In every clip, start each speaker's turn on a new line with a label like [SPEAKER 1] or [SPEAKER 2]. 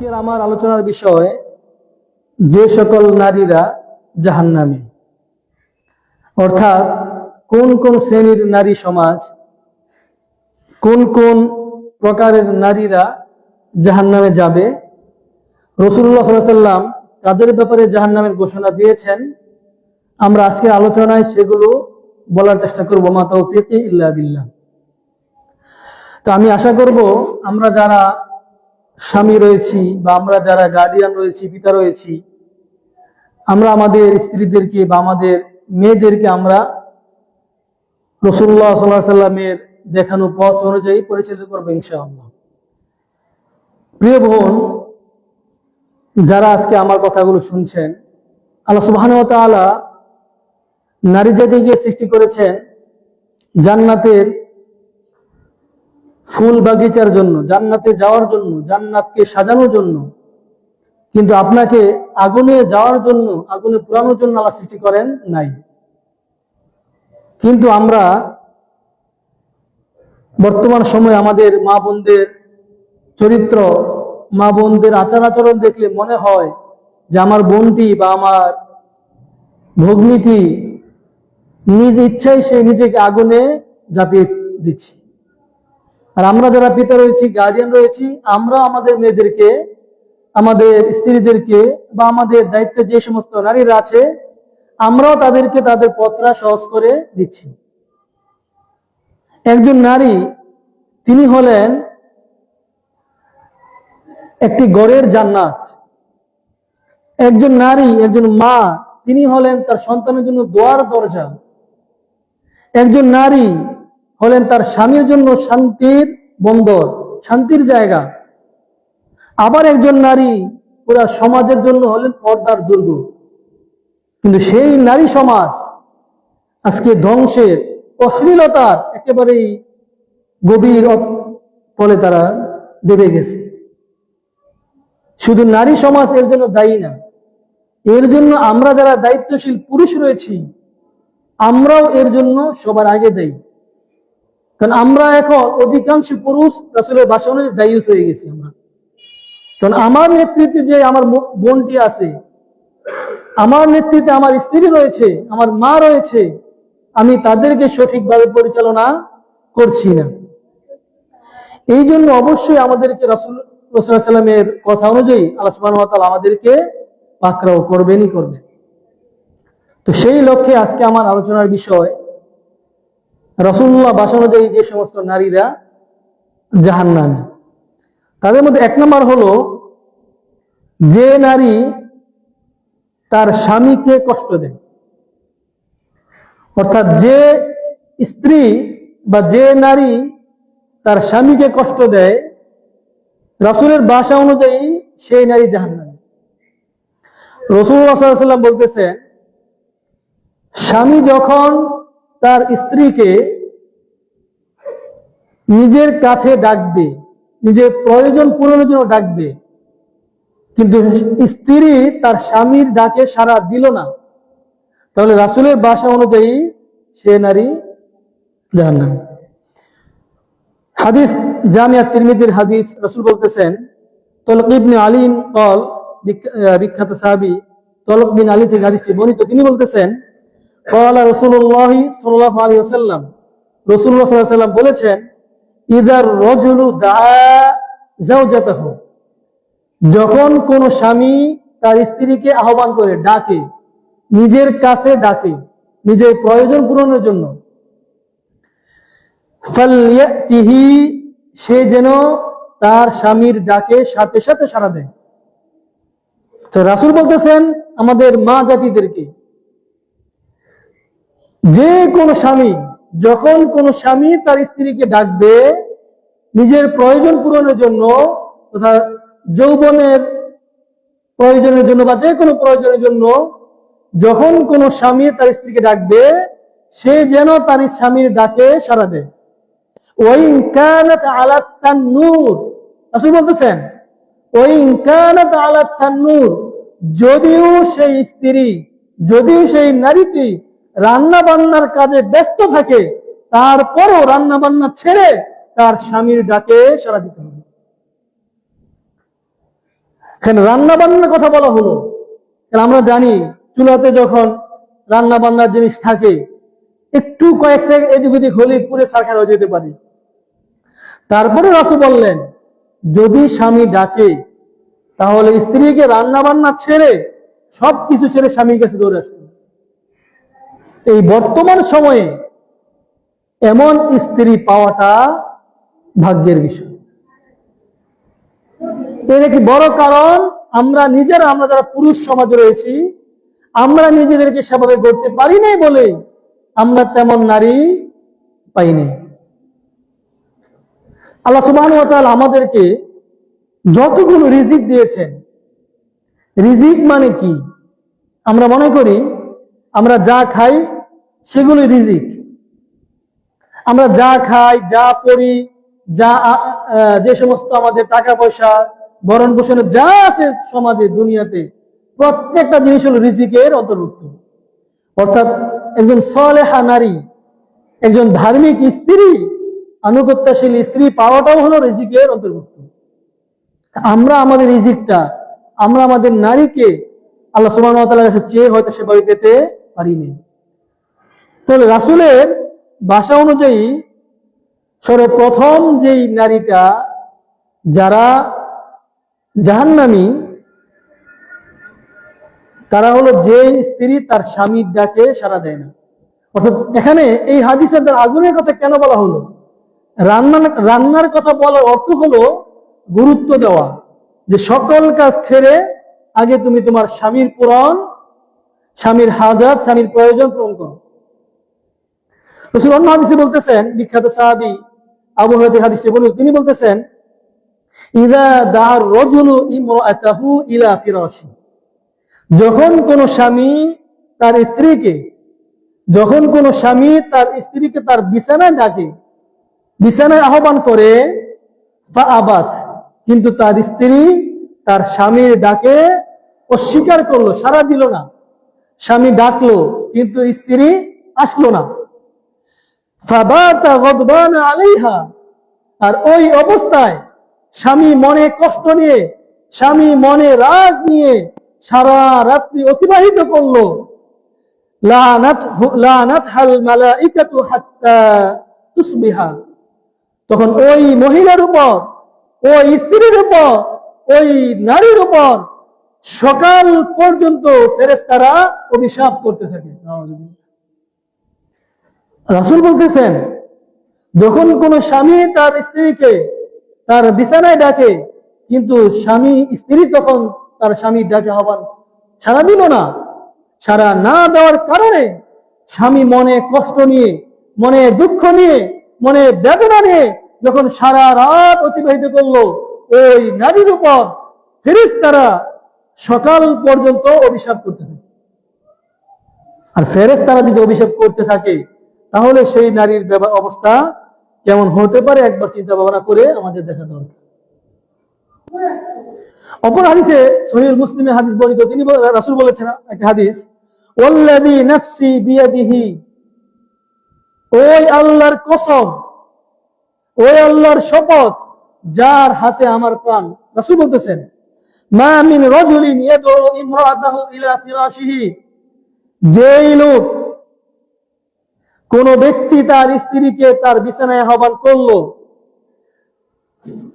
[SPEAKER 1] আজকের আমার আলোচনার বিষয় যে সকল নারীরা জাহান্নামী, অর্থাৎ কোন কোন শ্রেণীর নারী সমাজ, কোন কোন প্রকারের নারীরা জাহান্নামে যাবে, রাসূলুল্লাহ সাল্লাল্লাহু আলাইহি ওয়াসাল্লাম তাদের ব্যাপারে জাহান্নামের ঘোষণা দিয়েছেন। আমরা আজকের আলোচনায় সেগুলো বলার চেষ্টা করব। মা তাওফীকি ইল্লা বিল্লাহ। তো আমি আশা করব আমরা যারা স্বামী রয়েছি বা আমরা যারা গার্ডিয়ান রয়েছি, পিতা রয়েছি, আমরা আমাদের স্ত্রীদেরকে বা আমাদের মেয়েদেরকে আমরা রাসূলুল্লাহ সাল্লাল্লাহু আলাইহি ওয়াসাল্লামের দেখানো পথ অনুযায়ী পরিচালিত করব ইনশাআল্লাহ। প্রিয় বোন, যারা আজকে আমার কথাগুলো শুনছেন, আল্লাহ সুবহানাহু ওয়া তাআলা নারী জাতিকে সৃষ্টি করেছেন জান্নাতের ফুল বাগিচার জন্য, জান্নাতে যাওয়ার জন্য, জান্নাতকে সাজানোর জন্য। কিন্তু আপনাকে আগুনে যাওয়ার জন্য, আগুনে পোড়ানোর জন্য আল্লাহ সৃষ্টি করেন নাই। কিন্তু আমরা বর্তমান সময়ে আমাদের মা বোনদের চরিত্র, মা বোনদের আচার আচরণ দেখলে মনে হয় যে আমার বোনটি বা আমার ভগ্নীটি নিজ ইচ্ছায় সে নিজেকে আগুনে ঝাঁপিয়ে দিচ্ছে। আর আমরা যারা পিতা রয়েছি, গার্ডিয়ান রয়েছি, আমরা আমাদের মেয়েদেরকে, আমাদের স্ত্রীদেরকে বা আমাদের দায়িত্বে যে সমস্ত নারীরা আছে, আমরাও তাদেরকে তাদের পথটা সহজ করে দিচ্ছি। একজন নারী, তিনি হলেন একটি ঘরের জান্নাত। একজন নারী, একজন মা, তিনি হলেন তার সন্তানের জন্য দোয়ার দরজা। একজন নারী হলেন তার স্বামীর জন্য শান্তির বন্দর, শান্তির জায়গা। আবার একজন নারী পুরা সমাজের জন্য হলেন পর্দার দুর্গ। কিন্তু সেই নারী সমাজ আজকে ধ্বংসের, অশ্লীলতার একেবারেই গভীর তলে তারা ডুবে গেছে। শুধু নারী সমাজ এর জন্য দায়ী না, এর জন্য আমরা যারা দায়িত্বশীল পুরুষ রয়েছি, আমরাও এর জন্য সবার আগে দায়ী। কারণ আমরা এখন অধিকাংশ পুরুষ রাসূলের ভাষা অনুযায়ী দায়ী হয়ে গেছি আমরা। কারণ আমার নেতৃত্বে যে আমার বোনটি আছে, আমার নেতৃত্বে আমার স্ত্রী রয়েছে, আমার মা রয়েছে, আমি তাদেরকে সঠিকভাবে পরিচালনা করছি না। এই জন্য অবশ্যই আমাদেরকে রাসূলুল্লাহ সাল্লাল্লাহু আলাইহি ওয়াসাল্লামের কথা অনুযায়ী আল্লাহ সুবহানাহু ওয়া তাআলা আমাদেরকে পাকড়াও করবেনই করবেন। তো সেই লক্ষ্যে আজকে আমার আলোচনার বিষয় রাসূলুল্লাহ ভাষা অনুযায়ী যে সমস্ত নারীরা জাহান্নামী। তাদের মধ্যে এক নম্বর হলো যে নারী তার স্বামীকে কষ্ট দেয়। অর্থাৎ যে স্ত্রী বা যে নারী তার স্বামীকে কষ্ট দেয়, রাসূলের ভাষা অনুযায়ী সেই নারী জাহান্নামী। রাসূলুল্লাহ সাল্লাল্লাহু আলাইহি ওয়াসাল্লাম বলতেছেন, স্বামী যখন তার স্ত্রীকে নিজের কাছে ডাকবে, নিজের প্রয়োজন পূরণের জন্য ডাকবে, কিন্তু স্ত্রী তার স্বামীর ডাকে সাড়া দিল না, তাহলে রাসূলের ভাষা অনুযায়ী সে নারী জাহান্নামী। হাদিস জামিয়া তিরমিজির হাদিস, রাসূল বলতেছেন, তলক ইবনে আলী قال, বিখ্যাত সাহাবী তলক বিন আলী থেকে হাদিসটি বর্ণিত, তিনি বলতেছেন, قال রাসূলুল্লাহ সাল্লাল্লাহু আলাইহি ওয়াসাল্লাম, রাসূলুল্লাহ সাল্লাল্লাহু আলাইহি ওয়াসাল্লাম বলেছেন, ইযার রাজুলু দাআ যাওজাতাহু, যখন কোন স্বামী তার স্ত্রীকে আহ্বান করে, ডাকে, নিজের কাছে ডাকে, নিজের প্রয়োজন পূরণের জন্য, ফালইয়াতিহি, সে যেন তার স্বামীর ডাকে সাথে সাথে সাড়া দেয়। তো রাসূল বলতেছেন আমাদের মা জাতিদেরকে, যে কোন স্বামী, যখন কোন স্বামী তার স্ত্রীকে ডাকবে নিজের প্রয়োজন পূরণের জন্য, তথা যৌবনের প্রয়োজনের জন্য বা যে কোনো প্রয়োজনের জন্য, যখন কোন স্বামী তার স্ত্রীকে ডাকবে, সে যেন তার স্বামীর ডাকে সাড়া দেয়। ওয়াইন কানাত আলা তান্নুর, রাসূল বলতেছেন, ওয়াইন কানাত আলা তান্নুর, যদিও সেই স্ত্রী, যদিও সেই নারীটি রান্না বান্নার কাজে ব্যস্ত থাকে, তারপরও রান্না বান্না ছেড়ে তার স্বামীর ডাকে সাড়া দিতে হবে। এখানে রান্না বান্নার কথা বলা হলো, কারণ আমরা জানি চুলাতে যখন রান্না বান্নার জিনিস থাকে একটু কয়েক সেকেন্ড এদিক ওদিক হলে পুরো ছারখার হয়ে যেতে পারে। তারপরে রাসূল বললেন, যদি স্বামী ডাকে তাহলে স্ত্রীকে রান্না বান্না ছেড়ে সবকিছু ছেড়ে স্বামীর কাছে দৌড়ে আসবে। এই বর্তমান সময়ে এমন স্ত্রী পাওয়াটা ভাগ্যের বিষয়। এর একটি বড় কারণ আমরা যারা পুরুষ সমাজে রয়েছি, আমরা নিজেদেরকে সেভাবে গড়তে পারি নাই বলে আমরা তেমন নারী পাইনি। আল্লাহ সুবহানাহু ওয়া তাআলা আমাদেরকে যতগুলো রিজিক দিয়েছেন, রিজিক মানে কি? আমরা মনে করি আমরা যা খাই সেগুলি রিজিক। আমরা যা খাই, যা পড়ি, যে সমস্ত আমাদের টাকা পয়সা, ভরণ পোষণের যা আছে সমাজে, দুনিয়াতে, প্রত্যেকটা জিনিস হলো রিজিকের অন্তর্ভুক্ত। অর্থাৎ একজন সালেহা নারী, একজন ধার্মিক স্ত্রী, আনুগত্যশীল স্ত্রী পাওয়াটাও হলো রিজিকের অন্তর্ভুক্ত। আমরা আমাদের রিজিকটা, আমরা আমাদের নারীকে আল্লাহ সুবহানাহু ওয়া তাআলার কাছে চেয়ে হয়তো সেভাবে পেতে পারিনি। তবে রাসূলের ভাষা অনুযায়ী সর্বপ্রথম যেই নারীটা যারা জাহান্নামী, তারা হলো যে স্ত্রী তার স্বামীর ডাকে সাড়া দেয় না। অর্থাৎ এখানে এই হাদিসের দ্বারা আগুনের কথা কেন বলা হলো? রান্নার কথা বলার অর্থ হলো গুরুত্ব দেওয়া, যে সকল কাজ ছেড়ে আগে তুমি তোমার স্বামীর হাজাত, স্বামীর প্রয়োজন পূরণ করো। রাসূল অন্য হাদিসে বলতেছেন, বিখ্যাত সাহাবী আবু হুরায়রা হাদিসে বলেন, তিনি বলতেছেন, ইযা দা'আর রাজুলু ইমরাআতাহু ইলা ফিরাশি, যখন কোন স্বামী তার স্ত্রীকে তার বিছানায় ডাকে, বিছানায় আহ্বান করে, ফাআবাত, কিন্তু তার স্ত্রী তার স্বামীর ডাকে অস্বীকার করলো, সাড়া দিল না। স্বামী ডাকলো কিন্তু স্ত্রী আসলো না। ফাবাতা গাদবানা আলাইহা, আর ওই অবস্থায় স্বামী মনে কষ্ট নিয়ে, স্বামী মনে রাগ নিয়ে সারা রাত্রি অতিবাহিত করলো। লানাতহাল মালাইকাতু হাত্তা তুসবিহা, তখন ওই মহিলার উপর, ওই স্ত্রীর উপর, ওই নারীর উপর সকাল পর্যন্ত ফেরেশতারা অভিশাপ করতে থাকে। রাসূল বলতেছেন, যখন কোন স্বামী তার স্ত্রীকে তার বিছানায় ডাকে কিন্তু স্ত্রী তখন তার স্বামীর ডাকে আহ্বান সাড়া দিল না, সাড়া না দেওয়ার কারণে স্বামী মনে কষ্ট নিয়ে, মনে দুঃখ নিয়ে, মনে বেদনা নিয়ে যখন সারা রাত অতিবাহিত করলো, ওই নারীর উপর ফেরেশতারা সকাল পর্যন্ত অভিশাপ করতে থাকে। আর ফেরেশতারা যদি অভিশাপ করতে থাকে তাহলে সেই নারীর অবস্থা কেমন হতে পারে একবার চিন্তা ভাবনা করে আমাদের দেখা দরকার। অপর হাদিসে, সহিহ মুসলিমে হাদিস বর্ণিত, তিনি রাসূল বলেছেন একটা হাদিস, ওয়াল্লাযী নাফসি বিয়াদিহি, ওই আল্লাহর কসম, ওই আল্লাহর শপথ যার হাতে আমার প্রাণ। রাসূল বলতেছেন, মা মিন রাজুলিন ইয়াদউ ইমরাআতাহু ইলা ফিরাশিহি, যেই লোক, কোন ব্যক্তি তার স্ত্রীকে তার বিছানায় আহ্বান করলো,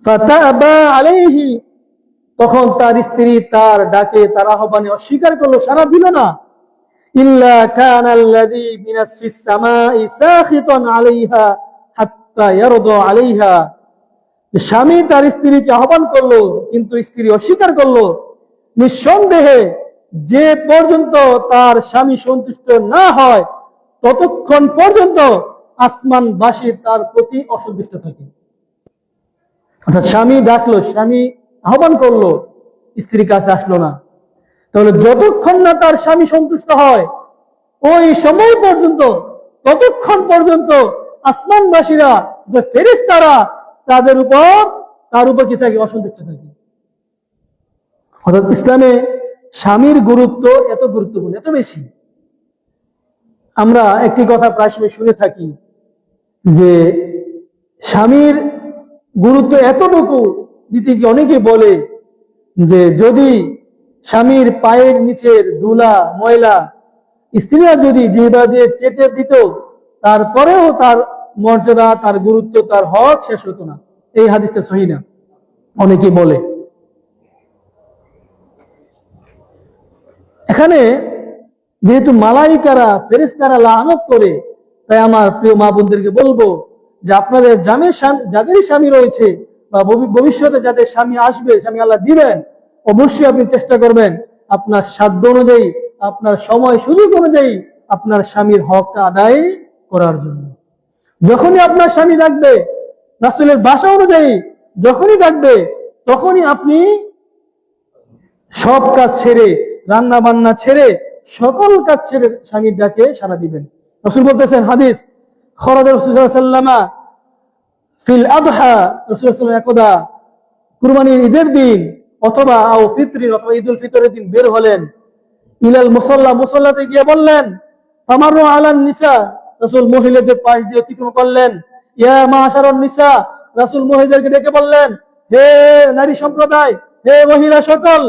[SPEAKER 1] ফাতাবা আলাইহি, তখন তার স্ত্রী তার ডাকে, তার আহ্বানে অস্বীকার করলো, সাড়া দিল না, ইল্লা কানাল্লাযী মিনাসফিস সামাই সাখিতান আলাইহা হাত্তা ইয়ারদা আলাইহা, স্বামী তার স্ত্রীকে আহ্বান করলো কিন্তু স্ত্রী অস্বীকার করলো, নিঃসন্দেহে যে পর্যন্ত তার স্বামী সন্তুষ্ট না হয় ততক্ষণ পর্যন্ত আসমানবাসী তার প্রতি অসন্তুষ্ট থাকে। অর্থাৎ স্বামী ডাকলো, স্বামী আহ্বান করলো, স্ত্রীর কাছে আসলো না, তাহলে যতক্ষণ না তার স্বামী সন্তুষ্ট হয় ওই সময় পর্যন্ত, ততক্ষণ পর্যন্ত আসমানবাসীরা, ফেরেশতারা তার উপর কি থাকে? অসন্তুষ্ট থাকে। অর্থাৎ ইসলামে স্বামীর গুরুত্ব এত গুরুত্বপূর্ণ, এত বেশি। আমরা একটি কথা প্রায় সময় শুনে থাকি যে স্বামীর গুরুত্ব এতটুকু দিতে গিয়ে অনেকে বলে যে যদি স্বামীর পায়ের নিচের ধুলা ময়লা স্ত্রীরা যদি জিহ্বা দিয়ে চেটে দিত, তারপরেও তার মর্যাদা, তার গুরুত্ব, তার হক শেষ হতো না। এই হাদিসটা সহিহ না, অনেকে বলে। এখানে যেহেতু মালাইকারা ফেরেশতারা লানত করে, তাই আমার প্রিয় মা বোনদেরকে বলবো যে আপনাদের যাদের স্বামী রয়েছে বা ভবিষ্যতে যাদের স্বামী আসবে, স্বামী আল্লাহ দিবেন, অবশ্যই আপনি চেষ্টা করবেন আপনার সাধ্য অনুযায়ী, আপনার সময় সুযোগ অনুযায়ী আপনার স্বামীর হকটা আদায় করার জন্য। যখনই আপনার স্বামী ডাকবে রাসূলের ভাষা অনুযায়ী, যখনই ডাকবে তখনই আপনি সব কাজ ছেড়ে, রান্না বান্না ছেড়ে, সকল কাজ ছেড়ে স্বামীর ডাকে সাড়া দিবেন। রাসূল বলতেছেন, হাদিস, খরাজ রাসূলুল্লাহ সাল্লাল্লাহু আলাইহি ওয়াসাল্লাম ফিল আদহা, রাসূলুল্লাহ সাল্লাল্লাহু আলাইহি ওয়াসাল্লাম একদা কুরবানির ঈদের দিন অথবা আও ফিতরিন অথবা ঈদুল ফিতরের দিন বের হলেন, ইলাল মুসাল্লা, মুসাল্লাতে গিয়ে বললেন, তামাররু আলান নিসা, রাসূল মহিলাদের পাশ দিয়ে অতিক্রম করলেন। ইয়া মাশারান নিসা, রাসূল মহিলাদেরকে ডেকে বললেন, হে নারী সম্প্রদায়, হে মহিলা সকল,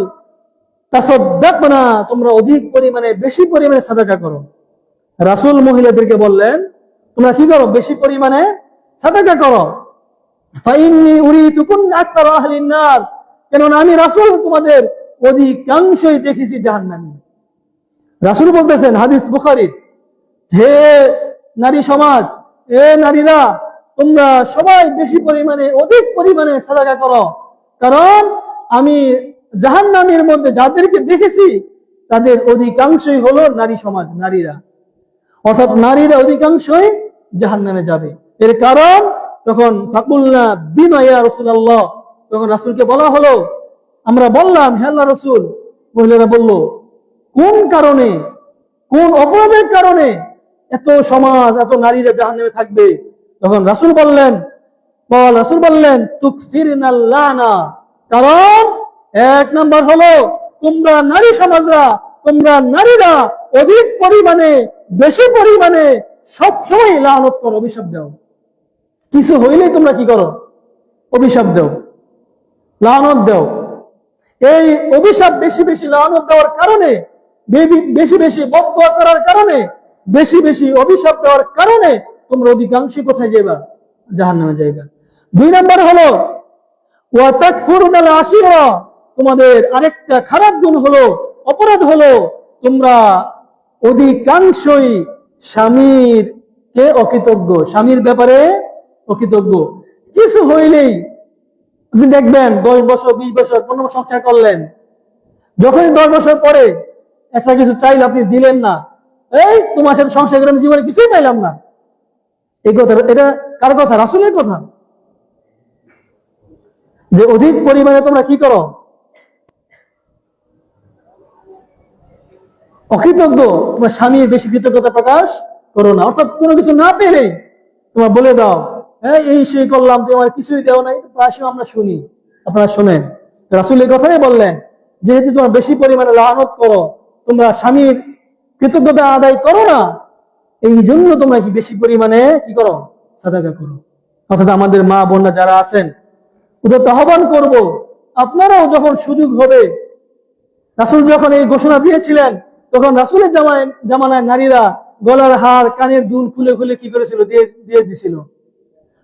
[SPEAKER 1] তাসাদদাকনা, তোমরা অধিক পরিমাণে, বেশি পরিমাণে সাদাকা করো। রাসূল মহিলাদেরকে বললেন, তোমরা কি করো? বেশি পরিমাণে সাদাকা করো। ফাইন্নী উরিতুকুন আকতার আহলিন নার, কেননা আমি রাসূল তোমাদের অধিকাংশই দেখেছি জাহান্নামী। রাসূল বলতেছেন, হাদিস বুখারী, হে নারী সমাজ, হে নারীরা, তোমরা সবাই বেশি পরিমাণে, অধিক পরিমাণে সাদাকা করো, কারণ আমি জাহান্নামের মধ্যে যাদেরকে দেখেছি তাদের অধিকাংশই হলো নারী সমাজ, নারীরা, অর্থাৎ নারীরা অধিকাংশই জাহান্নামে যাবে। এর কারণ তখন ফাকুলনা বিমা ইয়া রাসূলুল্লাহ, তখন রাসূলকে বলা হলো, আমরা বললাম, হে আল্লাহর রাসূল। মহিলারা বলল, কোন কারণে, কোন অপরাধের কারণে এত সমাজ, এত নারীরা জাহান্নামে থাকবে? তখন রাসূল বললেন, তুকসিরনাল লানা, কারণ এক নাম্বার হলো তোমরা নারী সমাজরা, তোমরা নারীরা অধিক পরিমাণে, বেশি পরিমাণে সবসময় লানত করো, অভিশাপ দাও। কিছু হইলেই তোমরা কি করো? অভিশাপ দাও, লানত দাও। এই অভিশাপ, বেশি বেশি লানত দেওয়ার কারণে, বেশি বেশি বদদুয়া করার কারণে, বেশি বেশি অভিশাপ দেওয়ার কারণে তোমরা অধিকাংশই কোথায় যাইবা? জাহান্নামে যাইবা। দুই নাম্বার হলো ওয়া তাকফুরুনাল আশিরা, তোমাদের আরেকটা খারাপ গুণ হলো, অপরাধ হলো, তোমরা অধিকাংশই স্বামীর কে অকৃতজ্ঞ, স্বামীর ব্যাপারে অকৃতজ্ঞ। কিছু হইলেই আপনি দেখবেন 10 বছর, 20 বছর, 15 বছর সংসার করলেন, যখনই 10 বছর পরে একটা কিছু চাইলে আপনি দিলেন না, এই তোমার সাথে সংসার করে আমি জীবনে কিছুই পাইলাম না। এই কথা, এটা কার কথা? রাসূলের কথা। যে অধিক পরিমাণে তোমরা কি করো? অকৃতজ্ঞ, তোমার স্বামীর বেশি কৃতজ্ঞতা প্রকাশ করো না। অর্থাৎ কোনো কিছু না পেলেই তোমার বলে দাও, হ্যাঁ এই সেই করলাম, তোমার কিছুই দেও নাই। প্রায় আমরা শুনি, আপনারা শোনেন। রাসূল এই কথাই বললেন, যেহেতু তোমরা বেশি পরিমাণে লানত করো, তোমরা স্বামীর কৃতজ্ঞতা আদায় করো না, এই জন্য তোমরা কি বেশি পরিমাণে কি করো? সাদাকা করো। অর্থাৎ আমাদের মা বোনরা যারা আছেন, ওদের আহ্বান করব, আপনারাও যখন সুযোগ হবে, রাসূল যখন এই ঘোষণা দিয়েছিলেন, তখন রাসূলের জামানায় নারীরা গলার হার, কানের দুল খুলে খুলে কি করেছিল? দিয়ে দিছিল।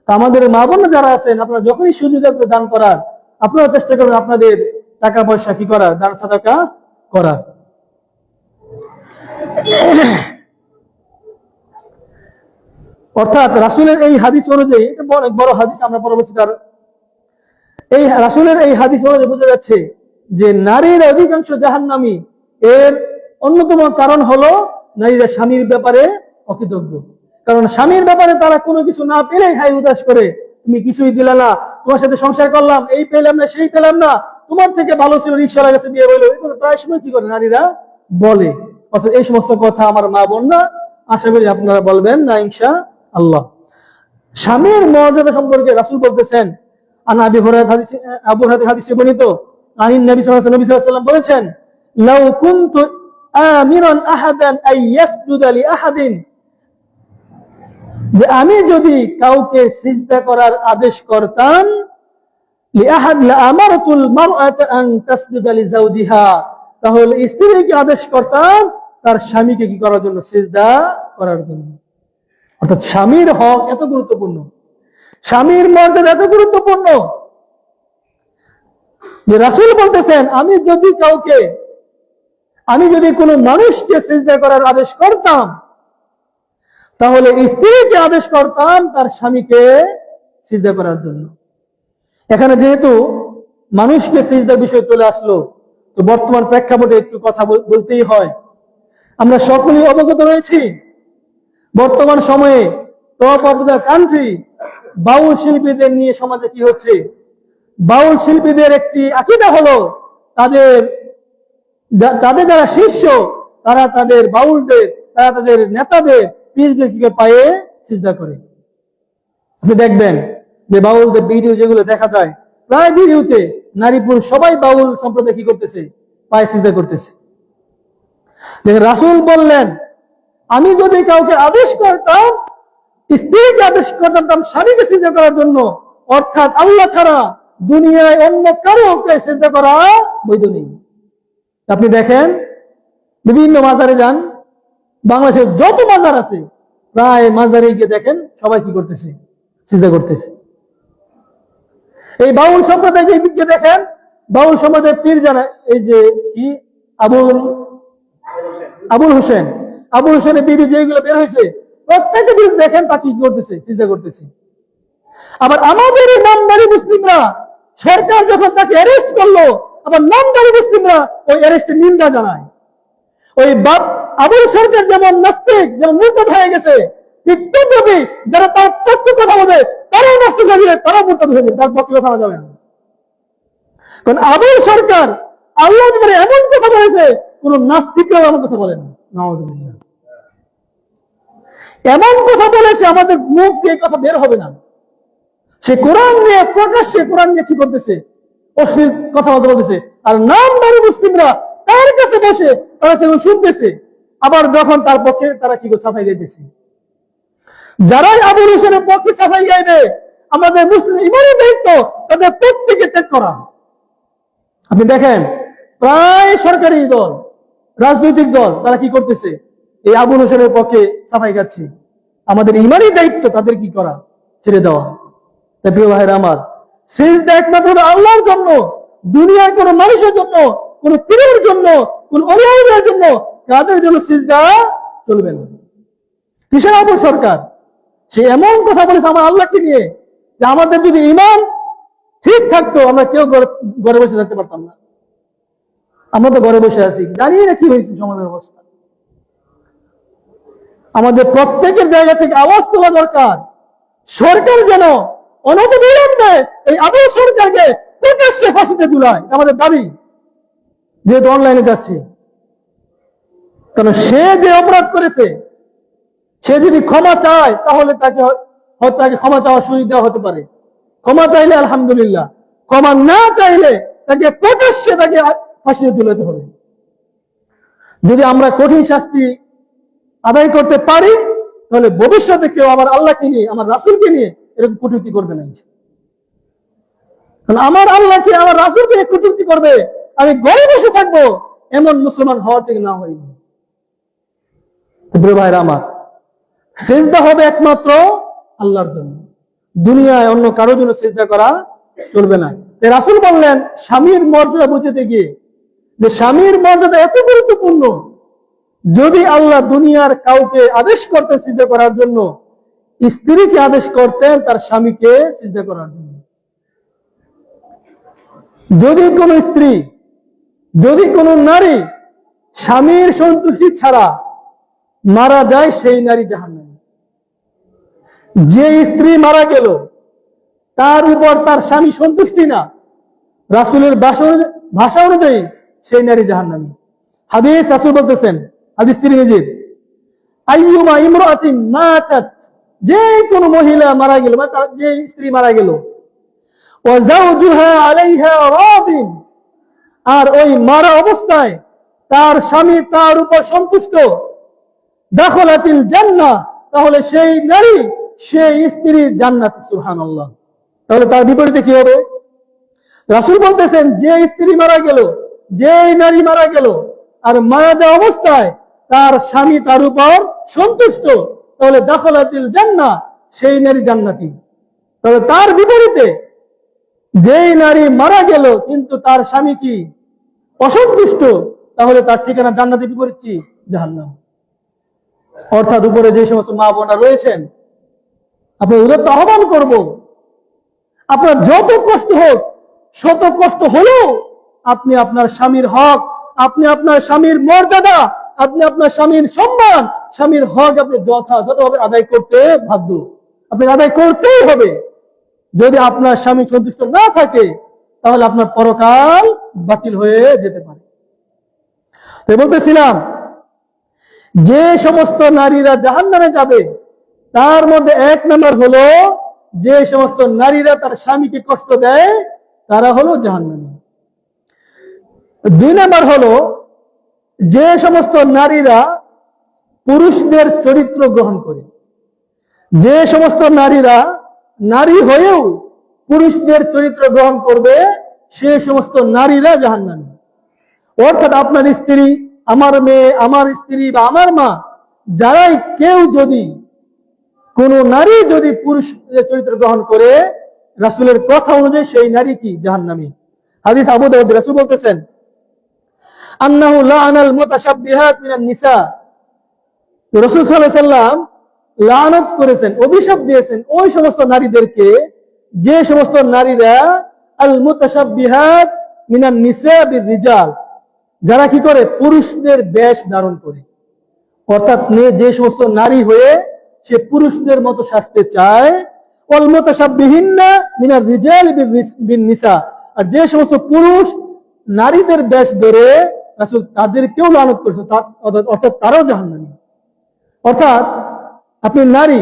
[SPEAKER 1] আমাদের মা বোন যারা আছেন, আপনারা যখনই সুযোগ আছে দান করার, আপনারা চেষ্টা করবেন আপনাদের টাকা পয়সা কি করার? দান সাদাকা করার। অর্থাৎ রাসূলের এই হাদিস অনুযায়ী, এটা অনেক বড় হাদিস, আমরা পরবর্তীতে এই রাসূলের এই হাদিস অনুযায়ী বোঝা যাচ্ছে যে নারীর অধিকাংশ জাহান্নামী। এর অন্যতম কারণ হলো নারীরা স্বামীর ব্যাপারে অকৃতজ্ঞ। কারণ স্বামীর ব্যাপারে তারা কোনো কিছু না পেলেই হাই উদাস করে, তুমি কিছুই দিলে না, তোমার সাথে সংসার করলাম, এই পেলাম না, সেই পেলাম না, তোমার থেকে ভালো ছিল রিকশার কাছে বিয়ে হইলো, এগুলো প্রায় সময় কি করে নারীরা বলে। অর্থাৎ এই সমস্ত কথা আমার মা বোন না, আশা করি আপনারা বলবেন না ইনশাআল্লাহ। স্বামীর মর্যাদা সম্পর্কে রাসূল বলতেছেন, আবু হুরায়রা হাদিসে বর্ণিত, আনিন নবী সাল্লাল্লাহু আলাইহি ওয়াসাল্লাম বলেছেন, লাউ কুনতু আমিরান আহাদান আই ইয়াসজুদা লি আহাদিন, যে আমি যদি কাউকে সিজদা করার আদেশ করতাম, লিআহাদ লাআমারাতুল মারআতা আন তাসজুদা লিজাওজিহা, তাহলে স্ত্রীকে আদেশ করতাম তার স্বামীকে কি করার জন্য? সিজদা করার জন্য। অর্থাৎ স্বামীর হক এত গুরুত্বপূর্ণ, স্বামীর মর্যাদা এত গুরুত্বপূর্ণ যে রাসূল বলতেছেন, আমি যদি কোনো মানুষকে সিজদা করার আদেশ করতাম, তাহলে স্ত্রীকে আদেশ করতাম তার স্বামীকে সিজদা করার জন্য। এখানে যেহেতু মানুষকে সিজদার বিষয় চলে আসলো, তো বর্তমান প্রেক্ষাপটে একটু কথা বলতেই হয়। আমরা সকলেই অবগত রয়েছি, বর্তমান সময়ে টপ অফ দ্য কান্ট্রি বাউল শিল্পীদের নিয়ে সমাজে কি হচ্ছে? বাউল শিল্পীদের একটি আকীদা হলো তাদের যারা শিষ্য, তারা তাদের বাউলদের, তারা তাদের নেতাদের, পীরদেরকে পায়ে সিজদা করে। আপনি দেখবেন যে বাউলদের ভিডিও যেগুলো দেখা যায়, প্রায় ভিডিওতে নারী পুরুষ সবাই বাউল সম্প্রদায় কি করতেছে? পায়ে সিজদা করতেছে। রাসূল বললেন, আমি যদি কাউকে আদেশ করতাম, স্ত্রীকে আদেশ করতাম তার স্বামীকে সিজদা করার জন্য, অর্থাৎ আল্লাহ ছাড়া দুনিয়ায় অন্য কারোকে সিজদা করা বৈধ নেই। আপনি দেখেন বিভিন্ন মাজারে যান, বাংলাদেশের যত মাজার আছে প্রায় মাজারে গিয়ে দেখেন সবাই কি করতেছে? সিজদা করতেছে। এই বাউল সম্প্রদায়কে দিকে দেখেন, বাউল সম্প্রদায়ের পীর যারা, এই যে কি আবুল হোসেনের ভিডিও যেগুলো বের হয়েছে, প্রত্যেকটা ভিডিও দেখেন তা কি করতেছে? সিজদা করতেছে। আবার আমাদের এই নামধারী মুসলিমরা, সরকার যখন তাকে অ্যারেস্ট করলো, আবার নামধারী মুসলিমরা ওই অ্যারেস্টের নিন্দা জানায়। ওই আবুল সরকার যেমন নাস্তিক, যেমন মুরতাদ হয়ে গেছে, ঠিক তেমনি যারা তার পক্ষে কথা বলে তারাও নাস্তিক হয়ে গেলে, তারা মুরতাদ হয়ে গেলে, তার পক্ষে কথা যাবে না। কারণ আবুল সরকার আল্লাহ এমন কথা বলেছে, কোন নাস্তিকরাও এমন কথা বলেন না। নাউযুবিল্লাহ। এমন কথা বলেছে, আমাদের মুখ দিয়ে কথা বের হবে না। সে কোরআন নিয়ে প্রকাশ্যে কোরআন নিয়ে কি করতেছে? অশ্লীল কথাবার্তা বলতেছে। আর নামধারী মুসলিমরা তার কাছে বসে তারা সেগুলো শুনতেছে, আবার যখন তার পক্ষে তারা কি সাফাই গাইতেছে। যারাই আবুল হোসেনের পক্ষে সাফাই গাইবে, আমাদের মুসলিম ইমানের দায়িত্ব তাদের প্রত্যেকে ত্যাগ করা। আপনি দেখেন প্রায় সরকারি দল, রাজনৈতিক দল, তারা কি করতেছে? এই আবুল হোসেনের পক্ষে সাফাই গাচ্ছে। আমাদের ইমানি দায়িত্ব তাদের কি করা? ছেড়ে দেওয়া। প্রিয় ভাইরা আমার, সিজদা একমাত্র আল্লাহর জন্য, দুনিয়ার কোন মানুষের জন্য, কোন পীরের জন্য, কোন ওলিয়াদের জন্য, কাদের জন্য সিজদা চলবে না। কিসের আবুল সরকার? সে এমন কথা বলেছে আমার আল্লাহকে নিয়ে, যে আমাদের যদি ঈমান ঠিক থাকতো আমরা কেউ ঘরে বসে থাকতে পারতাম না। আমরা তো ঘরে বসে আছি, জানি না কি হয়েছে সমাজের অবস্থা। আমাদের প্রত্যেকের জায়গা থেকে আওয়াজ তোলা দরকার। সরকার যেন অনতিবিলম্বে এই আবুল সরকারকে প্রকাশ্যে ফাঁসিতে ঝুলায়, আমাদের দাবি। যেহেতু অনলাইনে যাচ্ছে, কারণ সে যে অপরাধ করেছে, সে যদি ক্ষমা চায় তাহলে তাকে ক্ষমা চাওয়ার সুযোগ দেওয়া হতে পারে। ক্ষমা চাইলে আলহামদুলিল্লাহ, ক্ষমা না চাইলে তাকে প্রকাশ্যে তাকে ফাঁসিতে ঝুলাতে হবে। যদি আমরা কঠিন শাস্তি আদায় করতে পারি, তাহলে ভবিষ্যতে কেউ আমার আল্লাহকে নিয়ে, আমার রাসূলকে নিয়ে এরকম কটূক্তি করবে না। আমার আল্লাহকে, আমার রাসূলকে কটূক্তি করবে, আমি ঘরে বসে থাকবো, এমন মুসলমান হওয়া থেকে না হয়নি। প্রিয় ভাইরা আমার, সিজদা হবে একমাত্র আল্লাহর জন্য, দুনিয়ায় অন্য কারোর জন্য সিজদা করা চলবে না। রাসূল বললেন স্বামীর মর্যাদা বুঝতে গিয়ে, যে স্বামীর মর্যাদা এত গুরুত্বপূর্ণ, যদি আল্লাহ দুনিয়ার কাউকে আদেশ করতেন সিজদা করার জন্য, স্ত্রীকে আদেশ করতেন তার স্বামীকে সিজদা করার জন্য। যদি কোন স্ত্রী, যদি কোন নারী স্বামীর সন্তুষ্টি ছাড়া মারা যায়, সেই নারী জাহান্নামী। যে স্ত্রী মারা গেল তার উপর তার স্বামী সন্তুষ্টি না, রাসূলের ভাষা অনুযায়ী, সেই নারী জাহান্নামী। হাদিস রাসূল বলতেছেন, হাদিস তিরমিজি, আইয়ুমা ইমরাতিন মাতাত, যে কোন মহিলা মারা গেল, বা তার যে স্ত্রী মারা গেল, ওয়া যাওজুহা আলাইহা রাদিন, আর ওই মারা অবস্থায় তার স্বামী তার উপর সন্তুষ্ট, দাখালাতিল জান্নাহ, তাহলে সেই নারী, সেই স্ত্রী জান্নাত। সুবহানাল্লাহ। তাহলে তার বিপরীতে কি হবে? রাসূল বলতেছেন, যে স্ত্রী মারা গেল, যে নারী মারা গেল আর মারা যাওয়া অবস্থায় তার স্বামী তার উপর সন্তুষ্ট, তাহলে দাখালাতিল জান্নাহ, সেই নারী জান্নাতি। তবে তার বিপরীতে যেই নারী মারা গেল কিন্তু তার স্বামী কি অসন্তুষ্ট, তাহলে তার ঠিকানা জান্নাতের বিপরীত কি? জাহান্নাম। অর্থাৎ উপরে যে সমস্ত মা বোনা রয়েছেন, আপনি ওদের তো আহ্বান করবো, আপনার যত কষ্ট হোক, শত কষ্ট হলেও আপনি আপনার স্বামীর হক, আপনি আপনার স্বামীর মর্যাদা, আপনি আপনার স্বামীর সম্মান, স্বামীর হক আপনি যথাযথভাবে আদায় করতে বাধ্য। আপনি আদায় করতেই হবে। যদি আপনার স্বামী সন্তুষ্ট না থাকে, তাহলে আপনার পরকাল বাতিল হয়ে যেতে পারে। তাই বলতেছিলাম, যে সমস্ত নারীরা জাহান্নামে যাবে তার মধ্যে এক নম্বর হলো, যে সমস্ত নারীরা তার স্বামীকে কষ্ট দেয় তারা হলো জাহান্নামী। দুই নম্বর হলো, যে সমস্ত নারীরা পুরুষদের চরিত্র গ্রহণ করে, যে সমস্ত নারীরা নারী হয়েও পুরুষদের চরিত্র গ্রহণ করবে, সে সমস্ত নারীরা জাহান্নামী। অর্থাৎ আপনার স্ত্রী, আমার মেয়ে, আমার স্ত্রী বা আমার মা, যারাই কেউ যদি, কোন নারী যদি পুরুষদের চরিত্র গ্রহণ করে, রাসূলের কথা অনুযায়ী সেই নারী কি? জাহান্নামী। হাদিস আবু দাউদ, রাসূল বলতেছেন, আন্নাহু লাআনাল মুতাশাব্বিহাত মিনান নিসা। রাসূল সাল্লাল্লাহু আলাইহি সাল্লাম লানত করেছেন, অভিশাপ দিয়েছেন ওই সমস্ত নারীদেরকে, যে সমস্ত নারীরা আল মুতাশাব্বিহাত মিনান নিসা বির-রিজাল, যারা কি করে? পুরুষদের বেশ ধারণ করে। অর্থাৎ যে সমস্ত নারী হয়ে সে পুরুষদের মতো সাজতে চায়, ওয়াল মুতাশাব্বিহিন্না মিনার রিজাল বিন-নিসা, আর যে সমস্ত পুরুষ নারীদের বেশ ধরে, রাসূল তাদেরকেও লানত করেছেন, অর্থাৎ তারাও জাহান্নামী। অর্থাৎ আপনি নারী,